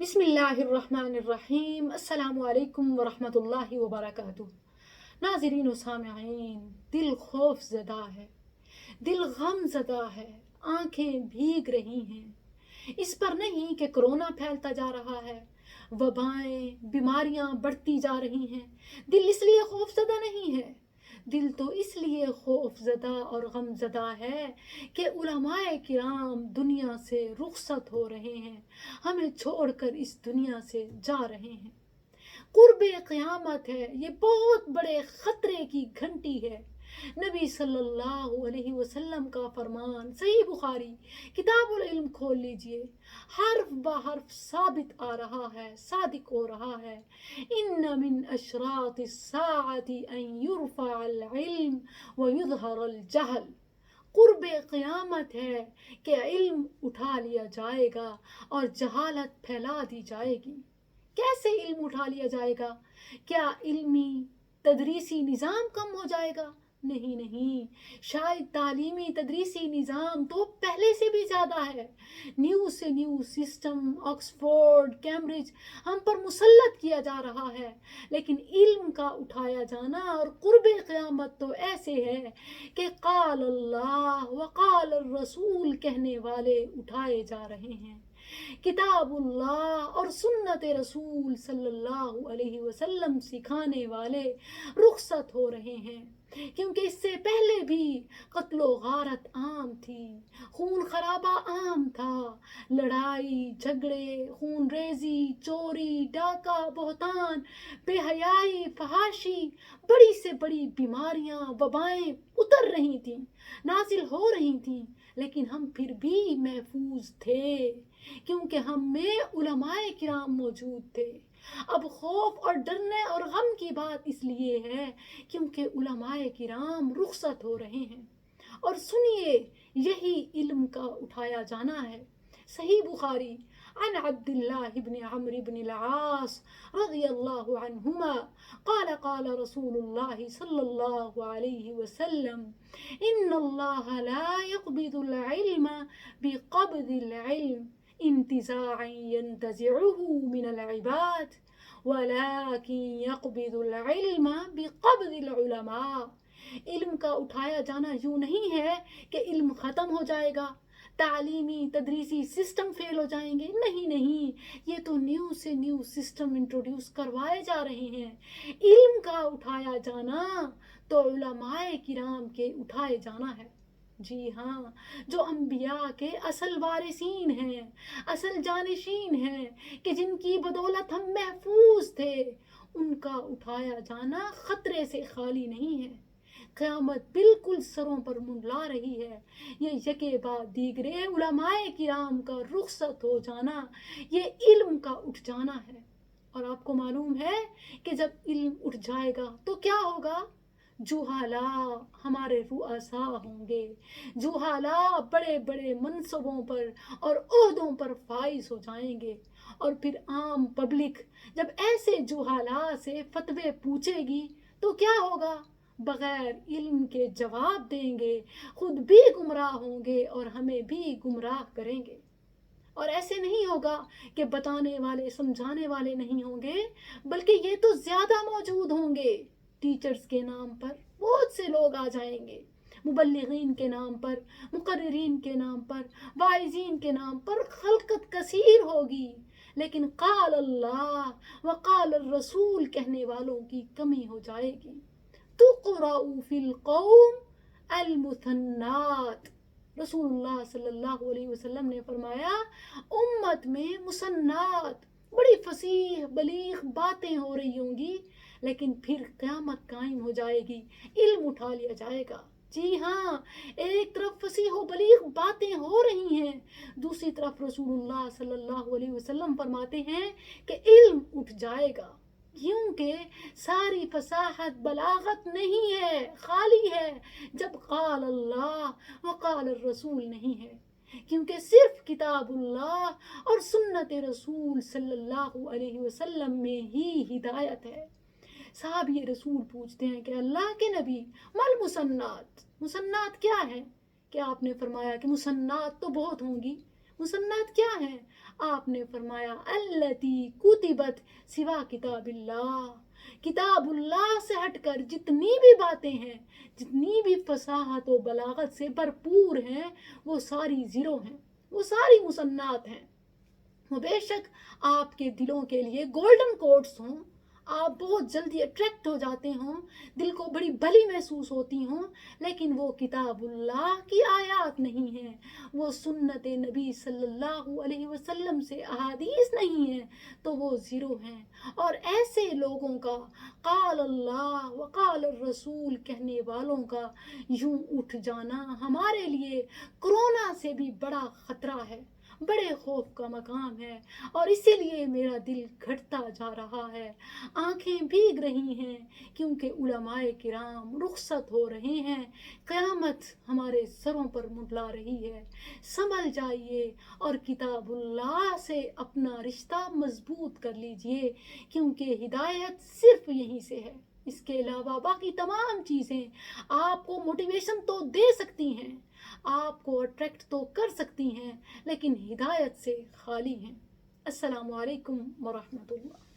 بسم اللہ الرحمن الرحیم۔ السلام علیکم ورحمۃ اللہ وبرکاتہ۔ ناظرین و سامعین، دل خوف زدہ ہے، دل غم زدہ ہے، آنکھیں بھیگ رہی ہیں۔ اس پر نہیں کہ کرونا پھیلتا جا رہا ہے، وبائیں بیماریاں بڑھتی جا رہی ہیں۔ دل اس لیے خوف زدہ نہیں ہے، دل تو اس لیے خوف زدہ اور غم زدہ ہے کہ علماء کرام دنیا سے رخصت ہو رہے ہیں، ہمیں چھوڑ کر اس دنیا سے جا رہے ہیں۔ قرب قیامت ہے، یہ بہت بڑے خطرے کی گھنٹی ہے۔ نبی صلی اللہ علیہ وسلم کا فرمان، صحیح بخاری کتاب العلم کھول لیجئے، حرف بحرف ثابت آ رہا ہے، صادق ہو رہا ہے۔ ان من اشراط الساعۃ ان یرفع العلم ویظہر الجہل۔ قرب قیامت ہے کہ علم اٹھا لیا جائے گا اور جہالت پھیلا دی جائے گی۔ کیسے علم اٹھا لیا جائے گا؟ کیا علمی تدریسی نظام کم ہو جائے گا؟ نہیں، شاید تعلیمی تدریسی نظام تو پہلے سے بھی زیادہ ہے۔ نیو سے نیو سسٹم آکسفورڈ کیمبرج ہم پر مسلط کیا جا رہا ہے، لیکن علم کا اٹھایا جانا اور قرب قیامت تو ایسے ہے کہ قال اللہ وقال الرسول کہنے والے اٹھائے جا رہے ہیں۔ کتاب اللہ اور سنت رسول صلی اللہ علیہ وسلم سکھانے والے رخصت ہو رہے ہیں، کیونکہ اس سے پہلے بھی قتل و غارت عام تھی، خون خرابہ عام تھا، لڑائی جھگڑے، خون ریزی، چوری، ڈاکہ، بہتان، بے حیائی، فحاشی، بڑی سے بڑی بیماریاں، وبائیں اتر رہی تھیں، نازل ہو رہی تھیں، لیکن ہم پھر بھی محفوظ تھے کیونکہ ہم میں علماء کرام موجود تھے۔ اب خوف اور ڈرنے اور غم کی بات اس لیے ہے کیونکہ علماء کرام رخصت ہو رہے ہیں۔ اور سنیے، یہی علم کا اٹھایا جانا ہے۔ صحیح بخاری عن عبد اللہ بن عمرو بن العاص رضی اللہ عنہما قال قال رسول اللہ صلی اللہ علیہ وسلم ان اللہ لا يقبض العلم بقبض العلم انتزاعا ينتزعه من العباد ولكن يقبض العلم بقبض العلماء۔ علم کا اٹھایا جانا یوں نہیں ہے کہ علم ختم ہو جائے گا، تعلیمی تدریسی سسٹم فیل ہو جائیں گے، نہیں، یہ تو نیو سے نیو سسٹم انٹروڈیوس کروائے جا رہے ہیں۔ علم کا اٹھایا جانا تو علماء کرام کے اٹھائے جانا ہے۔ جی ہاں، جو انبیاء کے اصل وارثین ہیں، اصل جانشین ہیں، کہ جن کی بدولت ہم محفوظ تھے، ان کا اٹھایا جانا خطرے سے خالی نہیں ہے۔ قیامت بالکل سروں پر منڈلا رہی ہے، یہ یکے بعد دیگرے علماء کرام کا رخصت ہو جانا، یہ علم کا اٹھ جانا ہے۔ اور آپ کو معلوم ہے کہ جب علم اٹھ جائے گا تو کیا ہوگا؟ جہالا ہمارے رؤساء ہوں گے، جہالا بڑے بڑے منصبوں پر اور عہدوں پر فائز ہو جائیں گے، اور پھر عام پبلک جب ایسے جہالا سے فتوے پوچھے گی تو کیا ہوگا؟ بغیر علم کے جواب دیں گے، خود بھی گمراہ ہوں گے اور ہمیں بھی گمراہ کریں گے۔ اور ایسے نہیں ہوگا کہ بتانے والے سمجھانے والے نہیں ہوں گے، بلکہ یہ تو زیادہ موجود ہوں گے۔ ٹیچرز کے نام پر بہت سے لوگ آ جائیں گے، مبلغین کے نام پر، مقررین کے نام پر، واعظین کے نام پر خلقت کثیر ہوگی، لیکن قال اللہ وقال الرسول کہنے والوں کی کمی ہو جائے گی۔ تقرأ فی القوم المثنات۔ رسول اللہ صلی اللہ علیہ وسلم نے فرمایا، امت میں مثنات، بڑی فصیح بلیغ باتیں ہو رہی ہوں گی، لیکن پھر قیامت قائم ہو جائے گی، علم اٹھا لیا جائے گا۔ جی ہاں، ایک طرف فصیح و بلیغ باتیں ہو رہی ہیں، دوسری طرف رسول اللہ صلی اللہ علیہ وسلم فرماتے ہیں کہ علم اٹھ جائے گا، کیونکہ ساری فصاحت بلاغت نہیں ہے، خالی ہے جب قال اللہ وقال الرسول نہیں ہے، کیونکہ صرف کتاب اللہ اور سنت رسول صلی اللہ علیہ وسلم میں ہی ہدایت ہے۔ صحابی رسول پوچھتے ہیں کہ اللہ کے نبی مل مسنات، مسنات کیا ہے؟ کہ آپ نے فرمایا کہ مسنات تو بہت ہوں گی۔ مسنات کیا ہیں؟ آپ نے فرمایا التی کتبت سوا کتاب اللہ، کتاب اللہ سے ہٹ کر جتنی بھی باتیں ہیں، جتنی بھی فصاحت و بلاغت سے بھرپور ہیں، وہ ساری زیرو ہیں، وہ ساری مصنعات ہیں۔ وہ بے شک آپ کے دلوں کے لیے گولڈن کوڈز ہوں، آپ بہت جلدی اٹریکٹ ہو جاتے ہوں، دل کو بڑی بھلی محسوس ہوتی ہوں، لیکن وہ کتاب اللہ کی آیات نہیں ہیں، وہ سنت نبی صلی اللہ علیہ وسلم سے احادیث نہیں ہیں، تو وہ زیرو ہیں۔ اور ایسے لوگوں کا قال اللہ وقال الرسول کہنے والوں کا یوں اٹھ جانا ہمارے لیے کرونا سے بھی بڑا خطرہ ہے، بڑے خوف کا مقام ہے، اور اسی لیے میرا دل گھٹتا جا رہا ہے، آنکھیں بھیگ رہی ہیں، کیونکہ علماء کرام رخصت ہو رہے ہیں، قیامت ہمارے سروں پر منڈلا رہی ہے۔ سنبھل جائیے اور کتاب اللہ سے اپنا رشتہ مضبوط کر لیجئے، کیونکہ ہدایت صرف یہیں سے ہے۔ اس کے علاوہ باقی تمام چیزیں آپ کو موٹیویشن تو دے سکتی ہیں، آپ کو اٹریکٹ تو کر سکتی ہیں، لیکن ہدایت سے خالی ہیں۔ السلام علیکم ورحمۃ اللہ۔